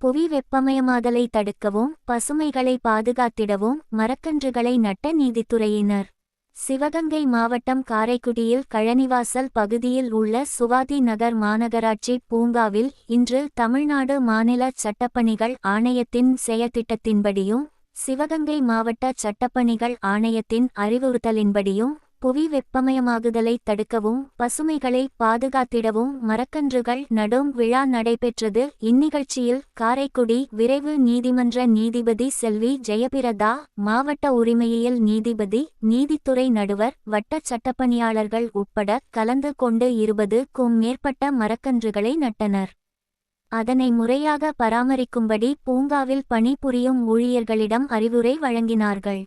புவி வெப்பமயமாதலை தடுக்கவும் பசுமைகளை பாதுகாத்திடவும் மரக்கன்றுகளை நட்ட நீதித்துறையினர். சிவகங்கை மாவட்டம் காரைக்குடியில் கழனிவாசல் பகுதியில் உள்ள சுவாதி நகர் மாநகராட்சி பூங்காவில் இன்று தமிழ்நாடு மாநில சட்டப்பணிகள் ஆணையத்தின் செயற்திட்டத்தின்படியும் சிவகங்கை மாவட்ட சட்டப்பணிகள் ஆணையத்தின் அறிவுறுத்தலின்படியும் புவி வெப்பமயமாகுதலை தடுக்கவும் பசுமைகளை பாதுகாத்திடவும் மரக்கன்றுகள் நடும் விழா நடைபெற்றது. இந்நிகழ்ச்சியில் காரைக்குடி விரைவு நீதிமன்ற நீதிபதி செல்வி ஜெயபிரதா, மாவட்ட உரிமையியல் நீதிபதி, நீதித்துறை நடுவர், வட்ட சட்டப்பணியாளர்கள் உட்பட கலந்து கொண்டு 20க்கும் மேற்பட்ட மரக்கன்றுகளை நட்டனர். அதனை முறையாக பராமரிக்கும்படி பூங்காவில் பணிபுரியும் ஊழியர்களிடம் அறிவுரை வழங்கினார்கள்.